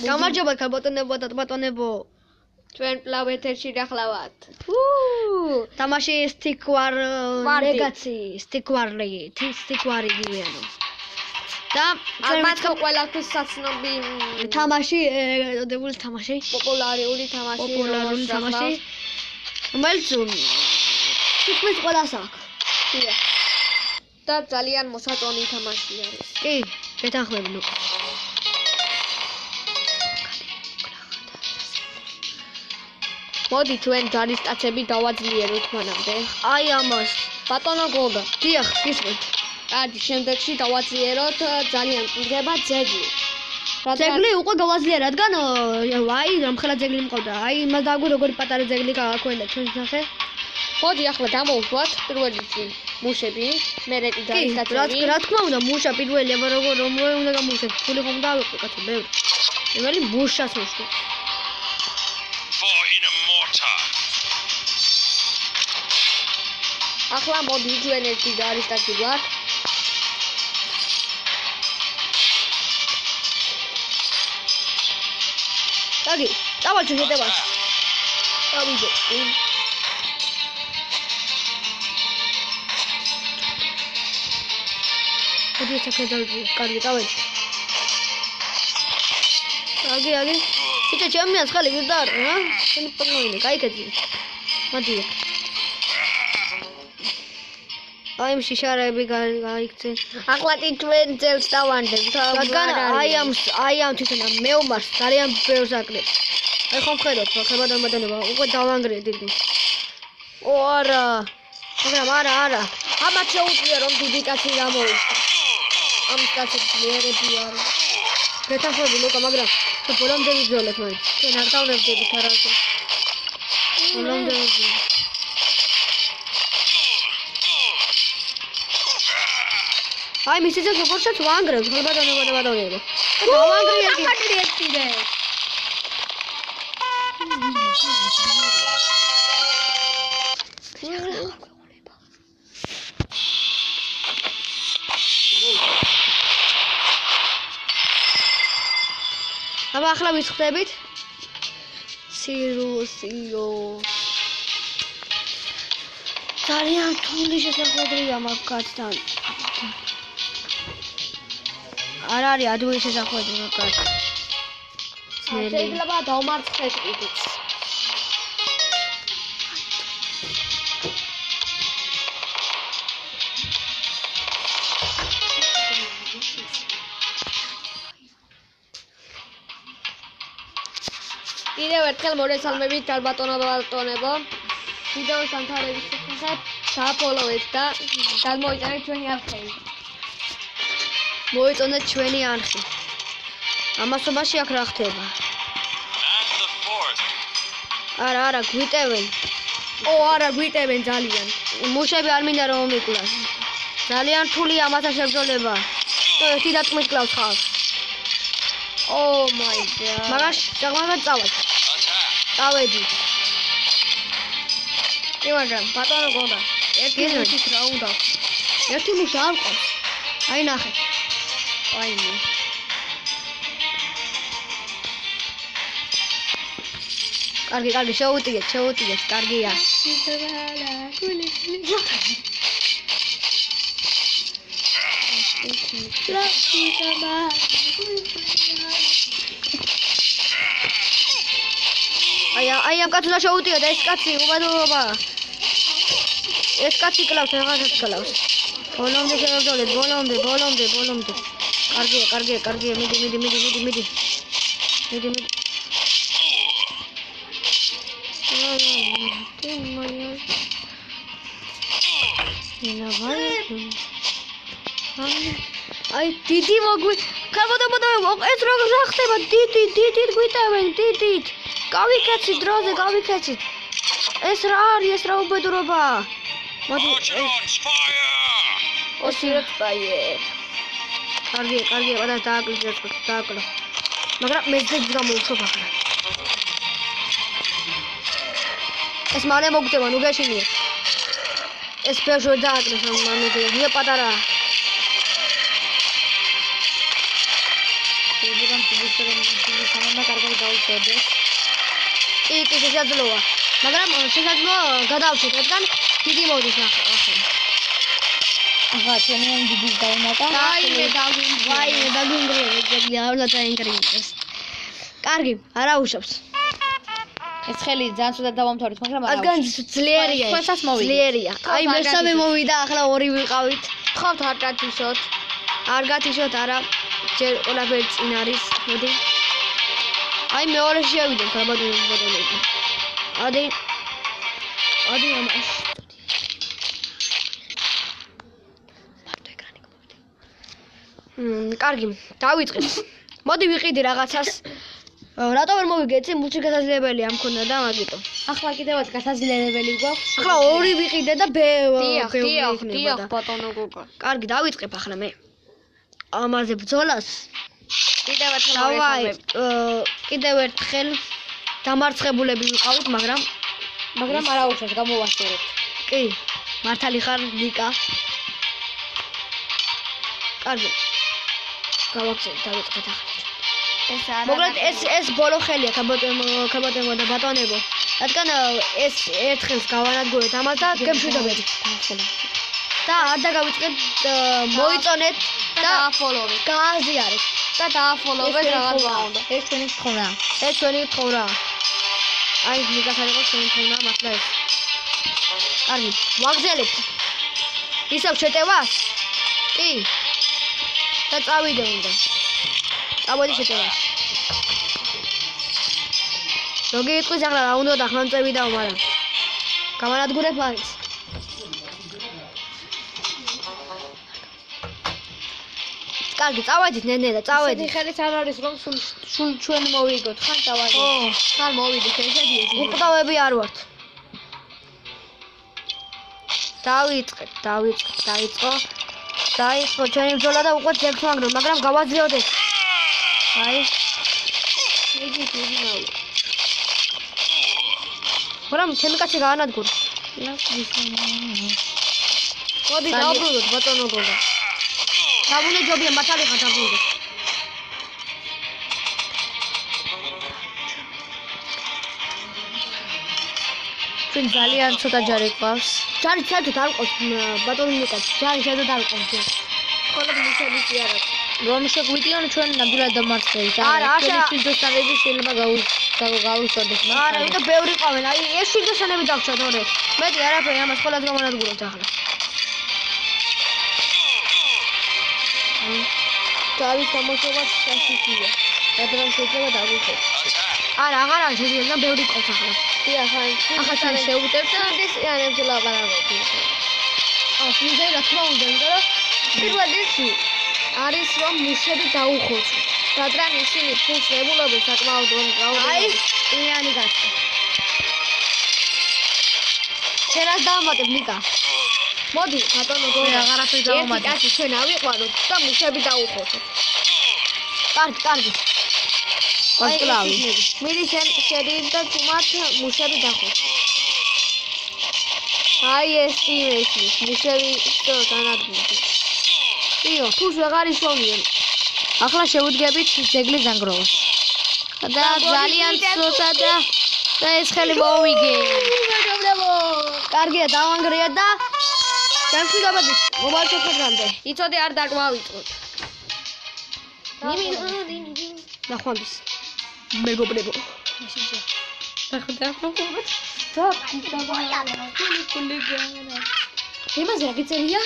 გამარჯობა ქალბატონებო და ბატონებო. ჩვენ კლავ ეთერში გახლავართ. თამაში სტიკვარ ლეგაცი, სტიკვარი გივიანო. და ალბათ ყველაფერს საცნობი თამაში, დებული თამაში, პოპულარული თამაში. რომელიც თითქმის ყველას აქვს. დიახ. და ძალიან მოსაწონი თამაში არის. კი, გეთანხმები ნუ. მოდი ჩვენ ჯარისკაცები დავაძლიეროთ მანამდე. აი ამას. ბატონო გოგა. დიახ, გისმენთ. კარგი, შემდეგში დავაძლიეროთ ძალიან მიღება ძეგლი. ძეგლი უკვე გავაძლიერე, რადგან აი რამხელა ძეგლი მყავდა. აი მას დაგვი როგორი პატარა ძეგლი გააქვეყნა ჩვენ სახე. მოდი ახლა დამოვშვათ პირველი მუშები, მერე კი ჯარისკაცები. რა თქმა უნდა, მუშა პირველი, აბა როგორ უნდა გამოვშვათ. ფული ხომ დავიყო კაცო, ბევრი. პირველი მუშას ვუშვი. ახლა მოდი ჩვენ ერთი ჯარისკაცი გვაქვს. კარგი, წავალ შეტევას. დავიდეთ. მოდი შეხედავთ, კარგი, წავალ. კარგი. იცი ჩემი ახალი ვიდარ, რა? შენ პონოინე, кайკეთი. მოდი. აი შიშარები გაიქცე. ახლა თქვენ ძელს დავანდებთ. რადგან აი ამ თვითონ მეომარს ძალიან ბევრს აკლებს. აი ხომ ხედავთ, ხებადამადანება უკვე დავანგრიეთ დიდს. არა. მაგრამ არა. ამათ შეუძლია რომ დიდი კაცი გამოვიდა. ამ კაცებს ლიერები არის. გეთანხმები ლუკა, მაგრამ ბოლომდე ვიძოლეთ მაინც. ჩვენ არ დავნებდებით არასდრო. ბოლომდე ვიძოლეთ. აი მისიძე როგორცაც ვანგრევ, ხებადამადანება. დავანგრიეთ კიდე. აბა ახლა ვისხდებით. სიო. ძალიან თული შესაძლებელია მაგ კაცთან. არ არის ადვილი შესაძლებელი მაგ კაცს. შეიძლება დავმარცხეთ კიდეც. კიდევ ერთხელ მოგესალმებით ქალბატონებო. ვიდეოს დამთავრების შესახებ დააფოლოვეთ და გადმოიწერეთ ჩვენი არხები. მოიწონეთ ჩვენი არხი. ამასობაში აქ რა ხდება? არა, გვიტევენ. არა, გვიტევენ ძალიან. მუშები არ მინდა რომ მიკლას. ძალიან რთულია ამათან შებრძოლება. ერთი დაწმით კლავს ხალხს. Oh my god. მაგას წავალ. წავედი. მაგრამ ბატონო გონდა. ერთი მუშით რა უნდა? ერთი მუშა არ ყავს. აი ნახე. აი მე. კარგი, შეუტიგეთ, კარგია. აი ამ კაცს უნდა შეუტიგეთ, ეს კაცი უბადურობა. ეს კაცი კლავს, რაღაცას კლავს. ბოლომდე შევძოლეთ, ბოლომდე. კარგია, მიდი. აი დიდი მოგვი ქალბატონებო ეს როგორ ხდება დიდი გვიტევენ დიდით გავიქეცით დროზე ეს რა არის ეს რა უბედურობა მოდი ოსიროთ ფაიერ კარგია ბადა დააკლო მაგრამ მეძებს გამოუშვებ ახლა ეს მალე მოგდება ნუ გეშინიეთ ეს ბეჟო დააკრეს ამ მამიდია პატარა. შეიძლება მშვიდობიან სამმა კარგად გაუწოდეს. კი, შესაძლოა. მაგრამ შესაძლოა გადავჭით, რადგან დიდი მოდის ახლა. ახლა ჩვენი ამ დიდის დაუნატა. ვაიმე დაგვინგრია, ძეგლი აღარ დაინგრიეს. კარგი, არა უშავს. ეს ხელი ძალიან ცუდად დავამთავრეთ, მაგრამ არა. რადგან ძლიერია. თქვენსაც მოვიდეთ. ძლიერია. აი მესამე მოვიდა, ახლა ორი ვიყავით. ხავთ არ გათიშოთ. არ გათიშოთ, არა. ჯერ ყველაფერი წინ არის. მოდი. აი მეორე შევიდეთ, ბატონო. ადი ამას. კარგი, დავიწყეთ. მოდი ვიყიდი რაღაცას. რატო ვერ მოვიგეცი? მულტი გასაძლებელია მქონდა და მაგიტო. ახლა კიდევაც გასაძლებელი გვაქვს. ახლა ორი ვიყიდე და დიახ, ბატონო გოგო. კარგი, დავიწყებ ახლა მე. ამაზე ბრძოლას. კიდევაც დავაი, კიდევ ერთხელ დამარცხებულები ვიყავით, მაგრამ არა უშავს გამოვასწორებთ. კი, მართალი ხარ ნიკა. კარგი. გავაქცევთ, დავიწყეთ ახლა. ეს არა. მოკლედ ეს ბოლო ხელია ქაბატონო და ბატონებო. რადგან ეს ერთხელს გავანადგურეთ ამას და გემშვიდობებით. და არ დაგავიწყეთ, მოიწონეთ და დააფოლოვეთ. გააზიარეთ. და დააფოლოვეთ რაღაც უნდა. ეს ჩვენი თხოვნა. ეს ჩვენი თხოვნა. აი ნიკას არ იყოს ჩვენი თხოვნა მართლა ეს. კარგი, ვაგზელებთ. ისევ შეტევას? კი. და წავიდე უნდა. წავედი შეტევაში. როგორ იყოს ახლა რა უნდა ახლა წევიდაო, მაგრამ გამანადგურებ მაინც. კარგი, წავედით ნენელა, წავედით. ხელიც არ არის რომ სულ ჩვენ მოვიგოთ, ხან წავედით. ო, ხან მოვიდით, ესეთი ეს. უყდავები არ ვართ. დაიწყო ჩვენი ბრძოლა და უკვე ძეგლს მაგრამ გავაძლევთ ეს. აი. მიდი მოვიდა. მაგრამ ჩემი კაცი გაანადგურე. მოდი დავბრუნდეთ ბატონო გოგო. დავუნე ჯობია მართალი ხარ დავბრუნდეთ. ჩვენ ძალიან ცოტა ჯარი გვყავს. ჯარი საერთოდ არ ყავს ბატონო ნიკა. ჯარი საერთოდ არ ყავს. ხოლმე მისებიცი არა. რომ შეგვიდიონ ჩვენ ნამდვილად დამარცხებით. არა, შვილდოსანები შეიძლება გავუსწორდეს. არა, იმიტომ ბევრი ყავენ. აი ეს შვილდოსანები დავჭოთ ორე. მეტი არაფერი ამას ყველას გამანადგურებთ ახლა. თავის გამოშვებაც სასიხია. რადგან შეიძლება დავუხოთ. არა, აღარ არის შეიძლება ბევრი ყავს ახლა. დიახ, ახლა ჩვენ შევუტებთ და ესიანებზე ლაპარაკობთ. მიზეზი რა თქმა უნდა, იმიტომ რომ პირველ რიგში არის რომ მუშები დაუხოცოთ. რადგან ისინი ფულს ებულობენ საკმაოდ რაოდენობით. აი, იანი გასა. შენას დავამატებ ნიკა. მოდი, ბატონო გოგო, აღარაფერს დავამატებ. ერთი კაცი ჩვენ ავიყვანოთ და მუშები დაუხოცოთ. კარგი. ვასკლავი. მიდი შედი და თუმად მუშები დახოთ. აი ეს ტიმეში მუშები განადგურდა. იო, ფულს ვეღარ ისვამიან. ახლა შევუდგებით ძეგლის დანგროვას. და ძალიან ცოტა და ეს ხელი მოვიგე. კარგია, დავანგრია და გამშვიდობებით. მომავალ იცოდე არ დაგვავიწყოთ. ნახვამდის. მეგობრებო. იმაზე რა გიწერია?